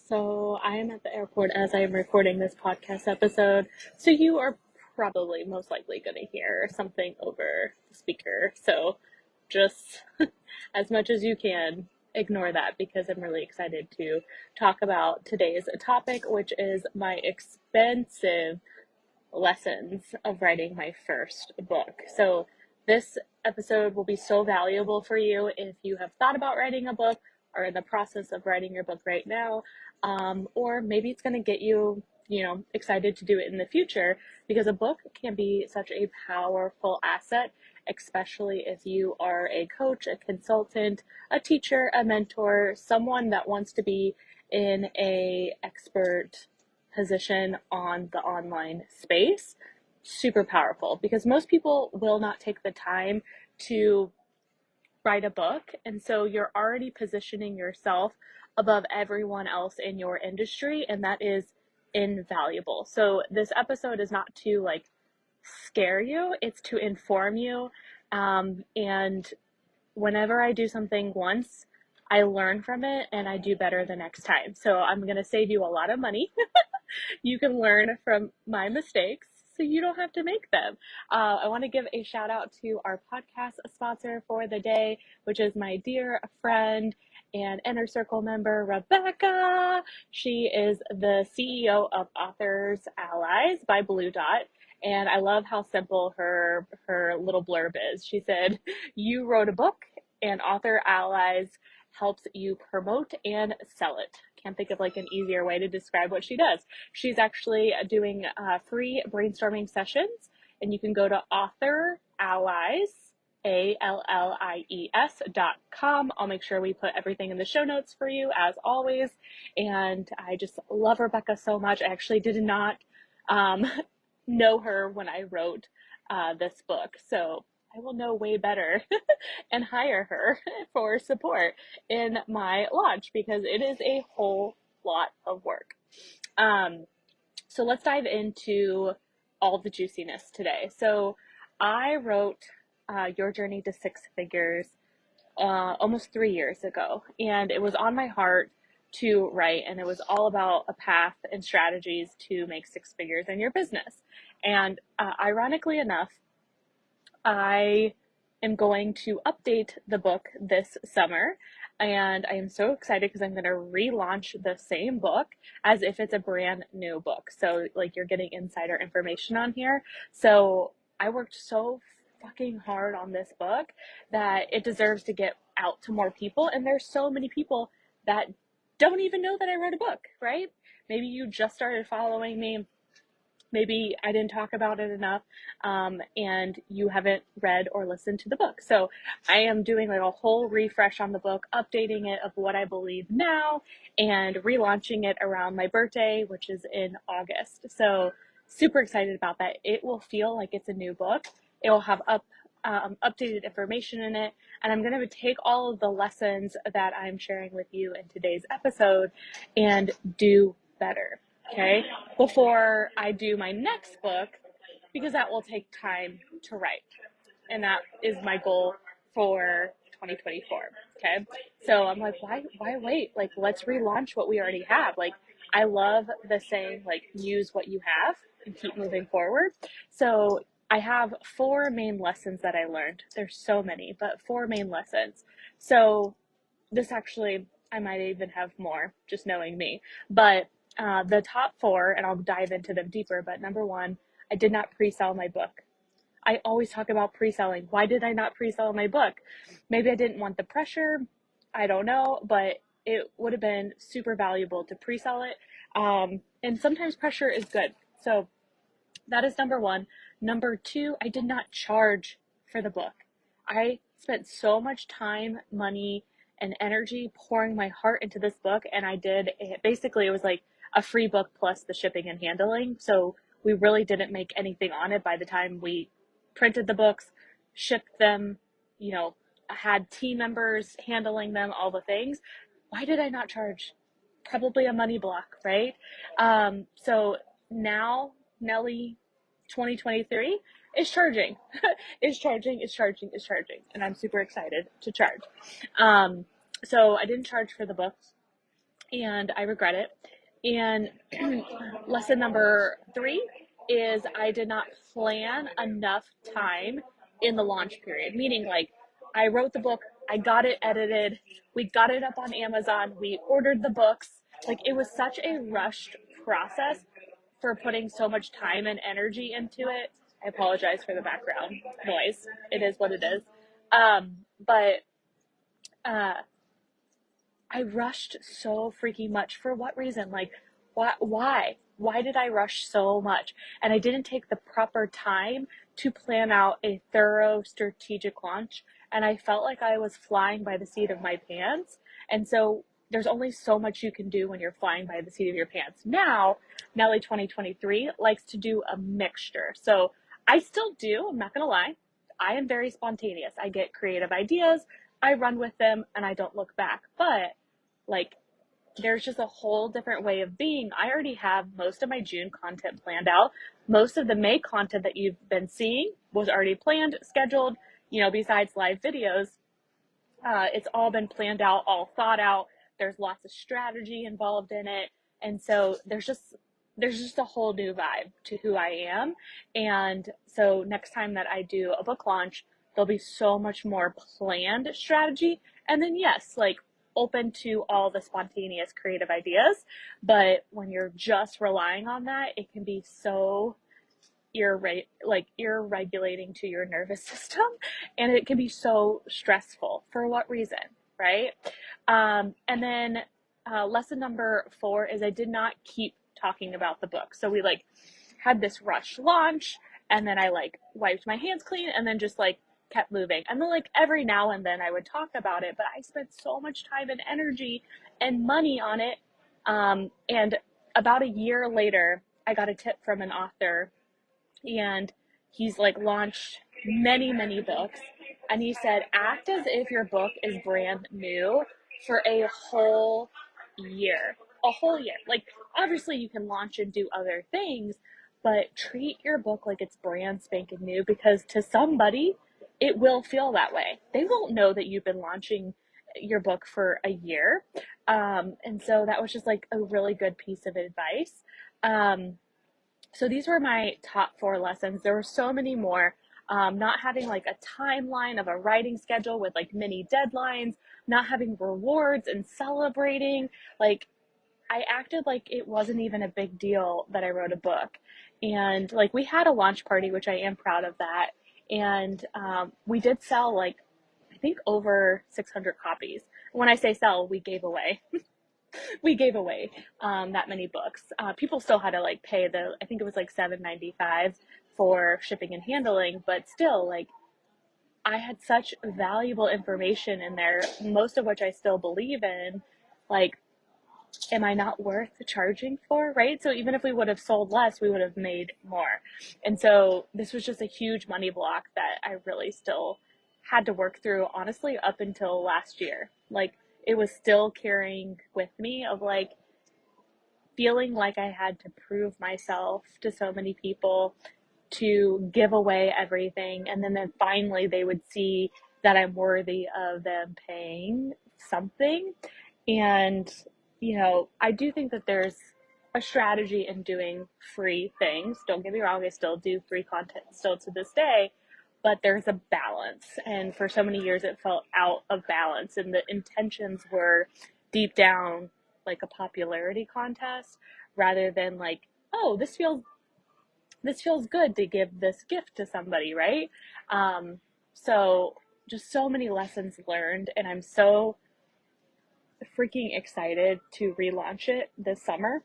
So I am at the airport as I am recording this podcast episode. So you are probably most likely going to hear something over the speaker. So just as much as you can, ignore that because I'm really excited to talk about today's topic, which is my expensive lessons of writing my first book. So this episode will be so valuable for you if you have thought about writing a book or in the process of writing your book right now, or maybe it's going to get you, excited to do it in the future because a book can be such a powerful asset, especially if you are a coach, a consultant, a teacher, a mentor, someone that wants to be in a expert position on the online space. Super powerful because most people will not take the time to write a book, and so you're already positioning yourself above everyone else in your industry, and that is invaluable. So this episode is not to scare you, it's to inform you. And whenever I do something once, I learn from it and I do better the next time. So I'm going to save you a lot of money. You can learn from my mistakes so you don't have to make them. I want to give a shout out to our podcast sponsor for the day, which is my dear friend and Inner Circle member, Rebecca. She is the CEO of Authors Allies by Blue Dot. And I love how simple her little blurb is. She said, "You wrote a book and Author Allies helps you promote and sell it." Can't think of an easier way to describe what she does. She's actually doing free brainstorming sessions, and you can go to Author Allies, ALLIES.com. I'll make sure we put everything in the show notes for you as always. And I just love Rebecca so much. I actually did not know her when I wrote this book, so I will know way better and hire her for support in my launch because it is a whole lot of work. So let's dive into all the juiciness today. So I wrote Your Journey to Six Figures almost 3 years ago, and it was on my heart to write, and it was all about a path and strategies to make six figures in your business. And ironically enough, I am going to update the book this summer, and I am so excited because I'm going to relaunch the same book as if it's a brand new book. So you're getting insider information on here. So I worked so fucking hard on this book that it deserves to get out to more people. And there's so many people that don't even know that I wrote a book, right? Maybe you just started following me. Maybe I didn't talk about it enough, and you haven't read or listened to the book. So I am doing a whole refresh on the book, updating it of what I believe now, and relaunching it around my birthday, which is in August. So super excited about that. It will feel like it's a new book. It will have updated information in it, and I'm going to take all of the lessons that I'm sharing with you in today's episode and do better. Okay, before I do my next book, because that will take time to write, and that is my goal for 2024. Okay, so I'm why wait? Let's relaunch what we already have. I love the saying, use what you have and keep moving forward. So I have four main lessons that I learned. There's so many, but four main lessons. So this actually, I might even have more, just knowing me, but the top four, and I'll dive into them deeper, but number one, I did not pre-sell my book. I always talk about pre-selling. Why did I not pre-sell my book? Maybe I didn't want the pressure. I don't know, but it would have been super valuable to pre-sell it. And sometimes pressure is good. So that is number one. Number two, I did not charge for the book. I spent so much time, money, and energy pouring my heart into this book, and I did it. Basically, it was a free book plus the shipping and handling. So we really didn't make anything on it by the time we printed the books, shipped them, had team members handling them, all the things. Why did I not charge? Probably a money block, right? So now Nellie 2023 is charging, is charging. And I'm super excited to charge. So I didn't charge for the books. and I regret it. And lesson number 3 is I did not plan enough time in the launch period, meaning like I wrote the book, I got it edited, we got it up on Amazon, we ordered the books. Like it was such a rushed process for putting so much time and energy into it. I apologize for the background noise. It is what it is. But uh, I rushed so freaking much. For what reason? Like, why? Why did I rush so much? And I didn't take the proper time to plan out a thorough strategic launch. And I felt like I was flying by the seat of my pants. And so there's only so much you can do when you're flying by the seat of your pants. Now, Nellie 2023 likes to do a mixture. So I still do, I'm not going to lie. I am very spontaneous. I get creative ideas, I run with them, and I don't look back. But like there's just a whole different way of being. I already have most of my June content planned out. Most of the May content that you've been seeing was already planned, scheduled, besides live videos. It's all been planned out, all thought out. There's lots of strategy involved in it. And so there's just a whole new vibe to who I am. And so next time that I do a book launch, there'll be so much more planned strategy. And then yes, like open to all the spontaneous creative ideas. But when you're just relying on that, it can be so irregulating to your nervous system, and it can be so stressful. For what reason, right? And then lesson number 4 is I did not keep talking about the book. So we like had this rush launch, and then I like wiped my hands clean, and then just like kept moving. And then like every now and then I would talk about it, but I spent so much time and energy and money on it. And about a year later, I got a tip from an author, and he's like launched many books, and he said act as if your book is brand new for a whole year. Like obviously you can launch and do other things, but treat your book like it's brand spanking new, because to somebody it will feel that way. They won't know that you've been launching your book for a year. And so that was just like a really good piece of advice. So these were my top 4 lessons. There were so many more. Not having like a timeline of a writing schedule with like mini deadlines, not having rewards and celebrating. Like I acted like it wasn't even a big deal that I wrote a book. And like we had a launch party, which I am proud of that. And we did sell like, I think over 600 copies. When I say sell, we gave away. We gave away that many books. People still had to like pay I think it was like $7.95 for shipping and handling, but still like I had such valuable information in there, most of which I still believe in. Like, am I not worth charging for, right? So even if we would have sold less, we would have made more. And so this was just a huge money block that I really still had to work through, honestly, up until last year. Like it was still carrying with me of like feeling like I had to prove myself to so many people, to give away everything, and then finally they would see that I'm worthy of them paying something. And I do think that there's a strategy in doing free things. Don't get me wrong, I still do free content still to this day, but there's a balance. And for so many years it felt out of balance, and the intentions were deep down like a popularity contest, rather than like, oh, this feels good to give this gift to somebody, right? So just so many lessons learned, and I'm so freaking excited to relaunch it this summer,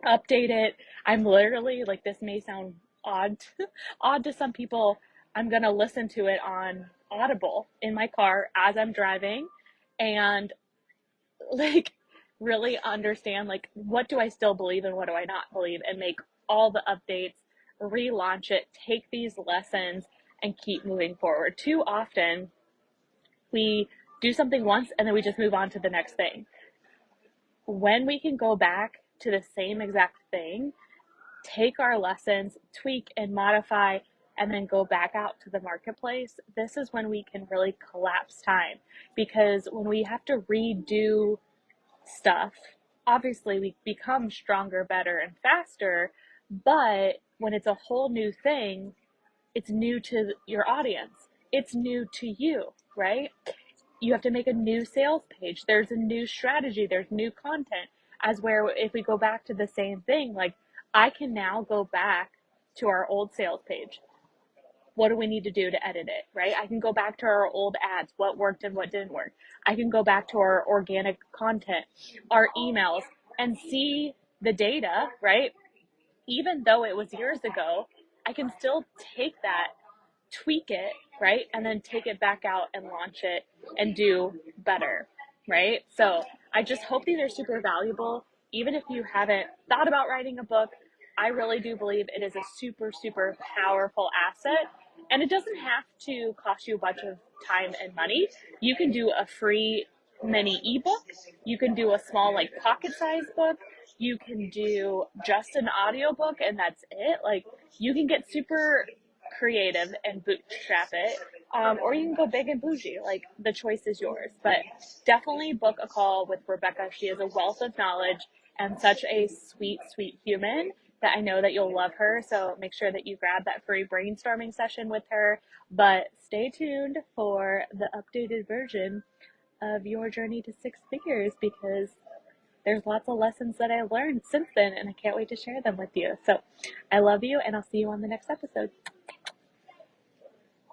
update it. I'm literally like, this may sound odd odd to some people, I'm gonna listen to it on Audible in my car as I'm driving, and like really understand like what do I still believe and what do I not believe, and make all the updates, relaunch it, take these lessons, and keep moving forward. Too often we do something once and then we just move on to the next thing. When we can go back to the same exact thing, take our lessons, tweak and modify, and then go back out to the marketplace, this is when we can really collapse time. Because when we have to redo stuff obviously we become stronger, better, and faster. But when it's a whole new thing, it's new to your audience, it's new to you, right? You have to make a new sales page. There's a new strategy, there's new content. As where if we go back to the same thing, like I can now go back to our old sales page. What do we need to do to edit it, right? I can go back to our old ads, what worked and what didn't work. I can go back to our organic content, our emails, and see the data, right? Even though it was years ago, I can still take that, tweak it, right? And then take it back out and launch it and do better, right? So I just hope these are super valuable. Even if you haven't thought about writing a book, I really do believe it is a super, super powerful asset. And it doesn't have to cost you a bunch of time and money. You can do a free mini ebook. You can do a small, like, pocket sized book. You can do just an audiobook and that's it. Like, you can get super creative and bootstrap it, or you can go big and bougie. Like, the choice is yours. But definitely book a call with Rebecca. She is a wealth of knowledge and such a sweet, sweet human that I know that you'll love her. So make sure that you grab that free brainstorming session with her. But stay tuned for the updated version of your journey to six figures, because there's lots of lessons that I learned since then, and I can't wait to share them with you. So I love you, and I'll see you on the next episode.